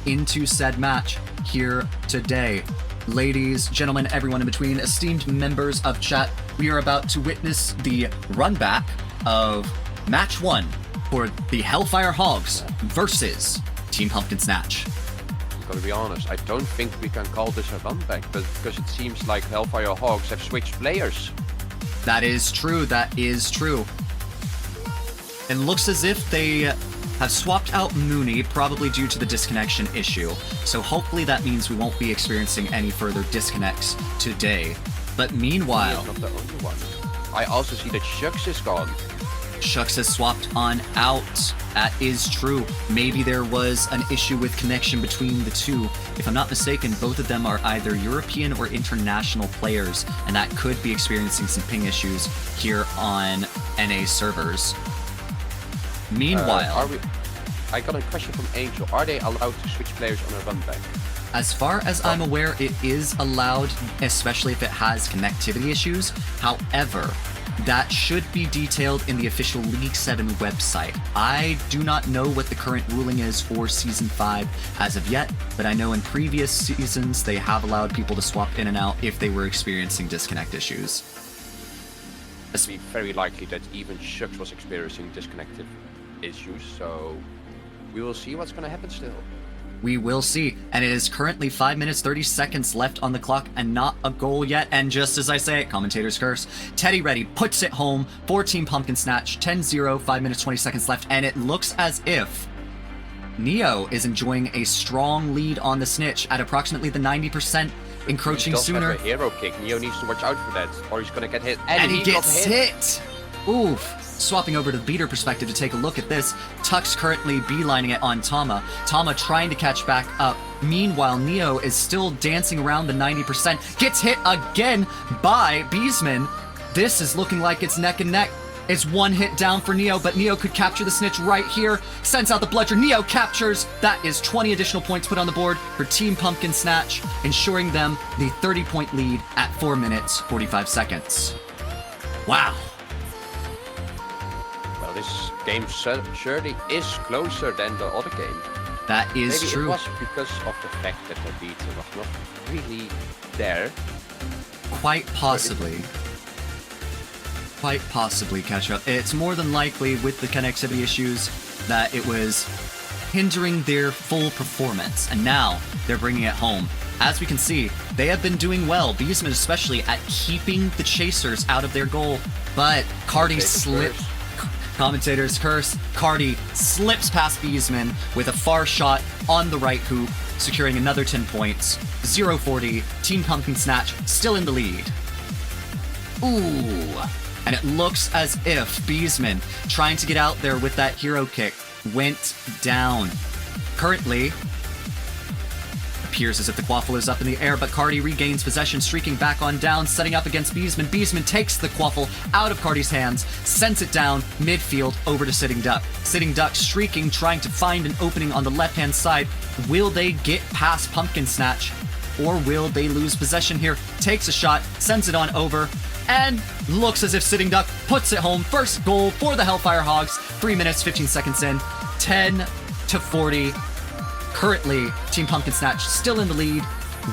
into said match here today. Ladies, gentlemen, everyone in between, esteemed members of chat, we are about to witness the run back of match 1 for the Hellfire Hogs versus Team PumkinSnatch. I'm gonna be honest, I don't think we can call this a run back, but because it seems like Hellfire Hogs have switched players. That is true, that is true. It looks as if they have swapped out Mooney, probably due to the disconnection issue. So hopefully that means we won't be experiencing any further disconnects today. But meanwhile... He is not the only one. I also see that HOGS is gone. HOGS has swapped on out. That is true. Maybe there was an issue with connection between the two. If I'm not mistaken, both of them are either European or international players, and that could be experiencing some ping issues here on NA servers. Meanwhile... I got a question from Angel. Are they allowed to switch players on a run back? As far as I'm aware, it is allowed, especially if it has connectivity issues. However, that should be detailed in the official League 7 website. I do not know what the current ruling is for Season 5 as of yet, but I know in previous seasons they have allowed people to swap in and out if they were experiencing disconnect issues. It's very likely that even HOGS was experiencing disconnected issues, so we will see what's going to happen still. We will see. And it is currently 5 minutes 30 seconds left on the clock and not a goal yet. And just as I say it, commentator's curse, Teddy Ready puts it home for Team PumkinSnatch. 10-0, 5 minutes 20 seconds left. And it looks as if Neo is enjoying a strong lead on the snitch at approximately the 90%, encroaching sooner. He does have a hero kick. Neo needs to watch out for that, or he's going to get hit. And he gets hit! Oof. Swapping over to the beater perspective to take a look at this. Tux currently beelining it on Tama. Tama trying to catch back up. Meanwhile, Neo is still dancing around the 90%. Gets hit again by Beesman. This is looking like it's neck and neck. It's one hit down for Neo, but Neo could capture the snitch right here. Sends out the bludger. Neo captures. That is 20 additional points put on the board for Team PumkinSnatch, ensuring them the 30-point lead at 4 minutes, 45 seconds. Wow. This game surely is closer than the other game. That is Maybe true. It was because of the fact that the beat was not really there. Quite possibly. Quite possibly, catch up. It's more than likely with the connectivity issues that it was hindering their full performance, and now they're bringing it home. As we can see, they have been doing well, Beesman especially, at keeping the chasers out of their goal, but Cardi slipped. Commentator's curse. Cardi slips past Beesman with a far shot on the right hoop, securing another 10 points. 0-40, Team PumkinSnatch still in the lead. Ooh. And it looks as if Beesman, trying to get out there with that hero kick, went down. Currently, appears as if the quaffle is up in the air, but Cardi regains possession, streaking back on down, setting up against Beesman. Beesman takes the quaffle out of Cardi's hands, sends it down midfield over to Sitting Duck. Sitting Duck streaking, trying to find an opening on the left-hand side. Will they get past PumkinSnatch, or will they lose possession here? Takes a shot, sends it on over, and looks as if Sitting Duck puts it home. First goal for the Hellfire Hogs. 3 minutes, 15 seconds in. 10-40. Currently, Team PumkinSnatch still in the lead,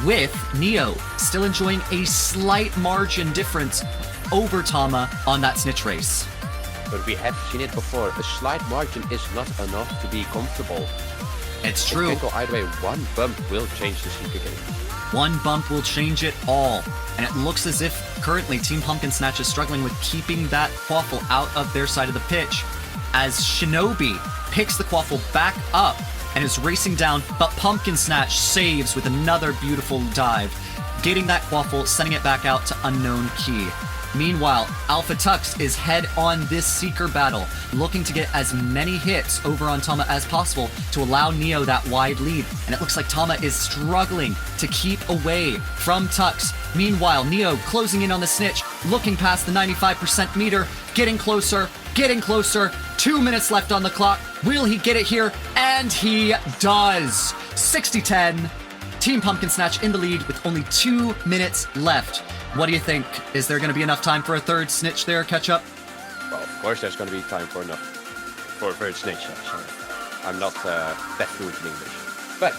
with Neo still enjoying a slight margin difference over Tama on that snitch race. But we have seen it before. A slight margin is not enough to be comfortable. It's true. It can go either way. One bump will change the secret game. One bump will change it all. And it looks as if currently Team PumkinSnatch is struggling with keeping that quaffle out of their side of the pitch, as Shinobi picks the quaffle back up and is racing down, but PumkinSnatch saves with another beautiful dive, getting that quaffle, sending it back out to unknown key. Meanwhile, Alpha Tux is head on this Seeker battle, looking to get as many hits over on Tama as possible to allow Neo that wide lead. And it looks like Tama is struggling to keep away from Tux. Meanwhile, Neo closing in on the snitch, looking past the 95% meter, getting closer, getting closer. 2 minutes left on the clock. Will he get it here? And he does. 60-10. Team PumkinSnatch in the lead with only 2 minutes left. What do you think? Is there going to be enough time for a third snitch there, Ketchup? Well, of course there's going to be time for a third snitch. Sorry. I'm not that fluent in English. But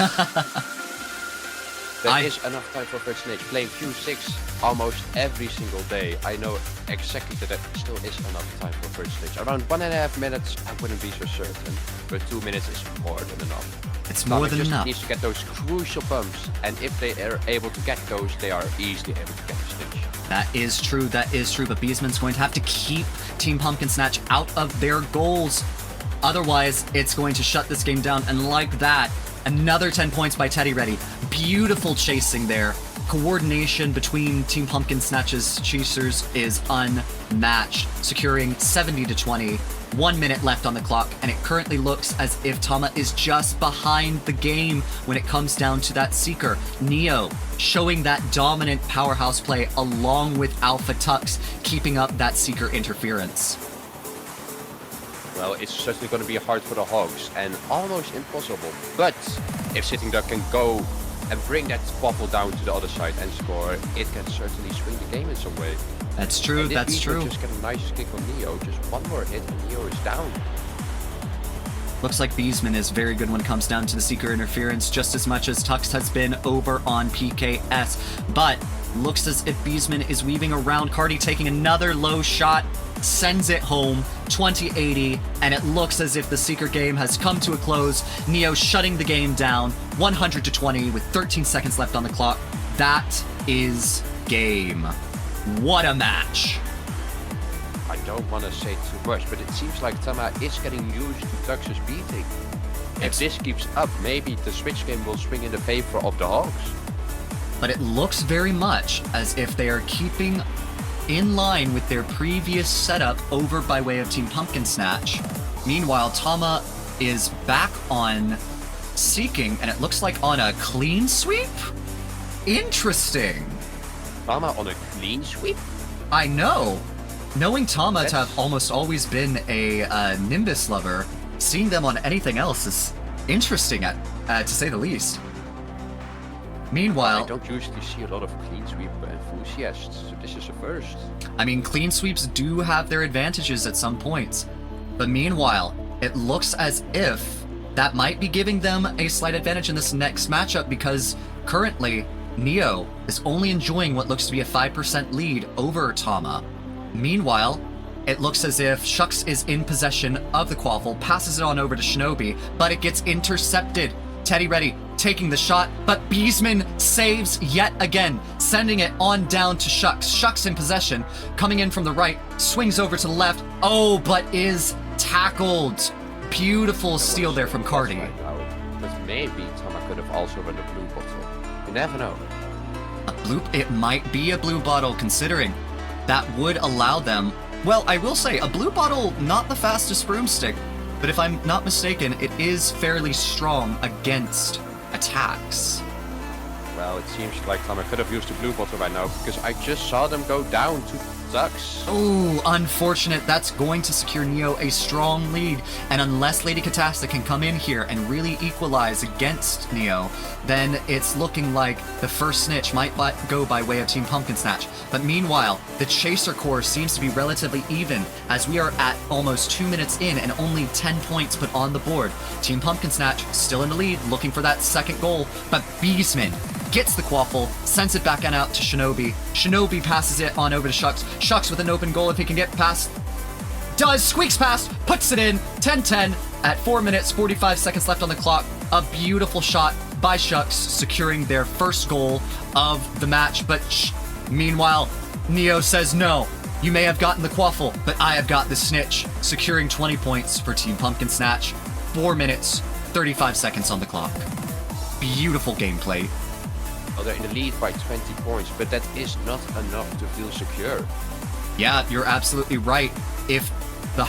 there is enough time for first snitch. Playing Q6 almost every single day. I know exactly that there still is enough time for first snitch. Around 1.5 minutes, I wouldn't be so certain. But 2 minutes is more than enough. It's more than enough. Needs to get those crucial bumps, and if they are able to get those, they are easily able to get the snitch. That is true, but Beesman's going to have to keep Team PumkinSnatch out of their goals. Otherwise, it's going to shut this game down, and like that, another 10 points by Teddy Ready. Beautiful chasing there. Coordination between Team PumkinSnatch's chasers is unmatched, securing 70-20. 1 minute left on the clock, and it currently looks as if Tama is just behind the game when it comes down to that Seeker. Neo showing that dominant powerhouse play along with Alpha Tux, keeping up that Seeker interference. Well, it's certainly going to be hard for the Hogs, and almost impossible. But if Sitting Duck can go and bring that Quaffle down to the other side and score, it can certainly swing the game in some way. That's true, that's true. Just get a nice kick on Neo, just one more hit and Neo is down. Looks like Beesman is very good when it comes down to the Seeker interference, just as much as Tux has been over on PKS. But looks as if Beesman is weaving around. Cardi taking another low shot, sends it home, 20-80, and it looks as if the Seeker game has come to a close. Neo shutting the game down, 100-20 with 13 seconds left on the clock. That is game. What a match. I don't want to say too much, but it seems like Tama is getting used to Tux's beating. If this keeps up, maybe the Switch game will swing in the favor of the Hogs. But it looks very much as if they are keeping in line with their previous setup over by way of Team PumkinSnatch. Meanwhile, Tama is back on Seeking, and it looks like on a clean sweep? Interesting. Tama on a clean sweep? I know. Knowing Tama to have almost always been a Nimbus lover, seeing them on anything else is interesting, to say the least. Meanwhile, I don't usually see a lot of clean sweep enthusiasts, so this is a first. I mean, clean sweeps do have their advantages at some points. But meanwhile, it looks as if that might be giving them a slight advantage in this next matchup, because currently, Neo is only enjoying what looks to be a 5% lead over Tama. Meanwhile, it looks as if Shucks is in possession of the Quaffle, passes it on over to Shinobi, but it gets intercepted. Teddy Ready taking the shot, but Beesman saves yet again, sending it on down to Shucks. Shucks in possession, coming in from the right, swings over to the left. Oh, but is tackled. Beautiful steal there from Cardi. But maybe Tama could have also run a blue bottle. You never know. It might be a blue bottle, considering that would allow them. Well, I will say, a blue bottle, not the fastest broomstick, but if I'm not mistaken, it is fairly strong against attacks. Well, it seems like Tama could have used the blue bottle right now, because I just saw them go down to Tux. Oh, unfortunate. That's going to secure Neo a strong lead, and unless Lady Catasta can come in here and really equalize against Neo, then it's looking like the first snitch might go by way of Team PumkinSnatch. But meanwhile, the Chaser Core seems to be relatively even, as we are at almost 2 minutes in and only 10 points put on the board. Team PumkinSnatch still in the lead, looking for that second goal, but Beesman gets the Quaffle, sends it back on out to Shinobi. Shinobi passes it on over to Shucks. Shucks with an open goal if he can get past. Does, squeaks past, puts it in, 10-10 at 4 minutes, 45 seconds left on the clock. A beautiful shot by Shucks, securing their first goal of the match. But meanwhile, Neo says, no, you may have gotten the Quaffle, but I have got the snitch, securing 20 points for Team PumkinSnatch. 4 minutes, 35 seconds on the clock. Beautiful gameplay. Well, they're in the lead by 20 points, but that is not enough to feel secure. Yeah, you're absolutely right. If the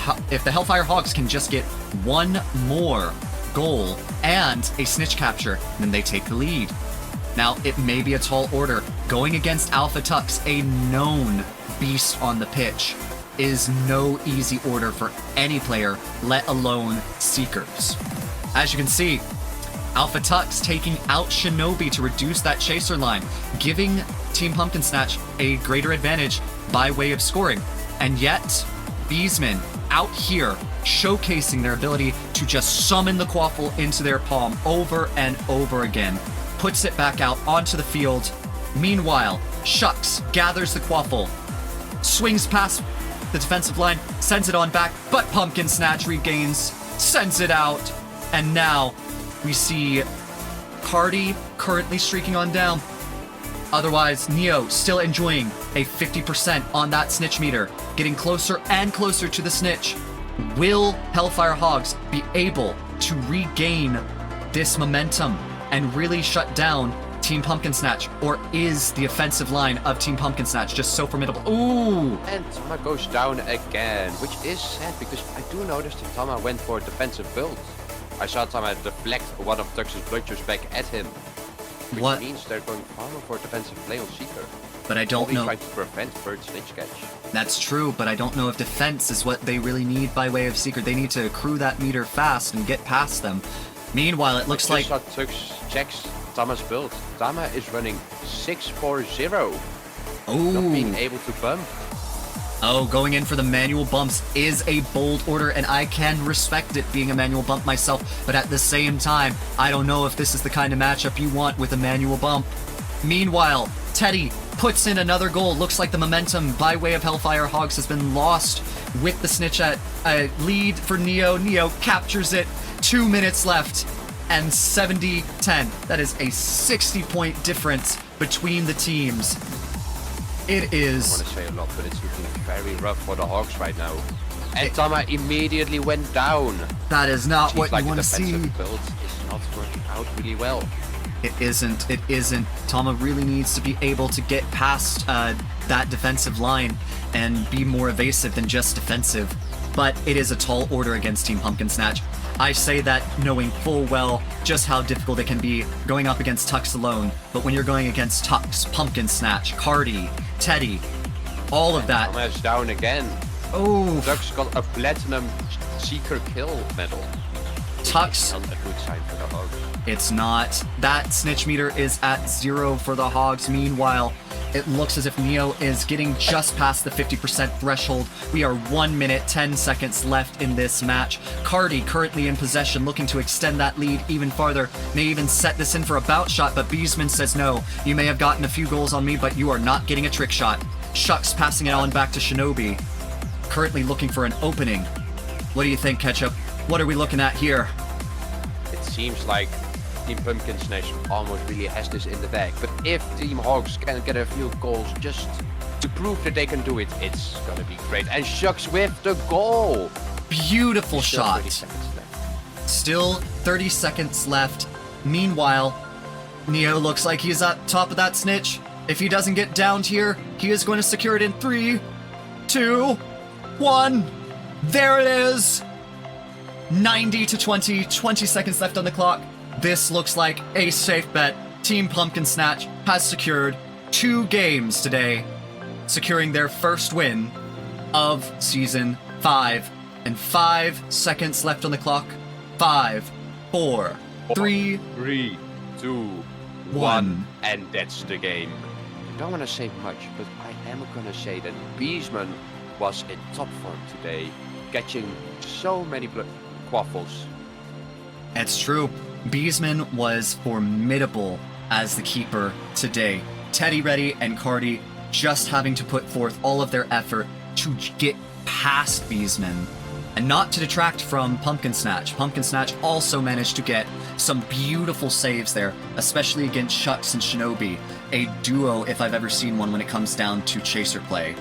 Hellfire Hogs can just get one more goal and a snitch capture, then they take the lead. Now, it may be a tall order. Going against Alpha Tux, a known beast on the pitch, is no easy order for any player, let alone Seekers. As you can see, Alpha Tux taking out Shinobi to reduce that chaser line, giving Team PumkinSnatch a greater advantage by way of scoring. And yet, Beesman out here showcasing their ability to just summon the Quaffle into their palm over and over again. Puts it back out onto the field. Meanwhile, Shucks gathers the Quaffle, swings past the defensive line, sends it on back, but PumkinSnatch regains, sends it out, and now we see Cardi currently streaking on down. Otherwise, Neo still enjoying a 50% on that snitch meter, getting closer and closer to the snitch. Will Hellfire Hogs be able to regain this momentum and really shut down Team PumkinSnatch, or is the offensive line of Team PumkinSnatch just so formidable? Ooh! And Tama goes down again, which is sad because I do notice that Tama went for a defensive build. I saw Tama deflect one of Tux's bludgers back at him, which means they're going far more for a defensive play on Seeker. But I don't know. Trying to prevent Bird snitch catch. That's true, but I don't know if defense is what they really need by way of Seeker. They need to accrue that meter fast and get past them. Meanwhile, it looks like Tux checks Tama's build. Tama is running 6-4-0. Oh, not being able to bump. Oh, going in for the manual bumps is a bold order, and I can respect it being a manual bump myself, but at the same time, I don't know if this is the kind of matchup you want with a manual bump. Meanwhile, Teddy puts in another goal. Looks like the momentum by way of Hellfire Hogs has been lost with the snitch at a lead for Neo. Neo captures it, 2 minutes left, and 70-10. That is a 60-point difference between the teams. It is... I want to say a lot, but it's looking very rough for the Hawks right now. And Tama immediately went down. That is not what you want to see. The defensive build is not working out really well. It isn't. It isn't. Tama really needs to be able to get past that defensive line and be more evasive than just defensive. But it is a tall order against Team PumkinSnatch. I say that knowing full well just how difficult it can be going up against Tux alone. But when you're going against Tux, PumkinSnatch, Cardi, Teddy, all of that. Tama's down again. Oh. Tux got a platinum Seeker kill medal. Tux. Not a good sign for the Hogs. It's not. That snitch meter is at 0 for the Hogs. Meanwhile, it looks as if Neo is getting just past the 50% threshold. We are 1 minute, 10 seconds left in this match. Cardi currently in possession, looking to extend that lead even farther. May even set this in for a bout shot, but Beesman says no. You may have gotten a few goals on me, but you are not getting a trick shot. Shucks passing it on back to Shinobi. Currently looking for an opening. What do you think, Ketchup? What are we looking at here? It seems like Team PumkinSnatch almost really has this in the bag. But if Team Hogs can get a few goals just to prove that they can do it, it's gonna be great. And Shucks with the goal! Beautiful shot. 30 seconds left. Still 30 seconds left. Meanwhile, Neo looks like he's at top of that snitch. If he doesn't get downed here, he is going to secure it in 3, 2, 1. There it is. 90 to 20, 20 seconds left on the clock. This looks like a safe bet. Team PumkinSnatch has secured 2 games today, securing their first win of Season 5. And 5 seconds left on the clock. 5, 4, 3, 2, 1. And that's the game. I don't want to say much, but I am going to say that Beesman was in top form today, catching so many quaffles. It's true. Beesman was formidable as the keeper today. Teddy Ready and Cardi just having to put forth all of their effort to get past Beesman. And not to detract from PumkinSnatch. PumkinSnatch also managed to get some beautiful saves there, especially against Shucks and Shinobi. A duo, if I've ever seen one, when it comes down to chaser play.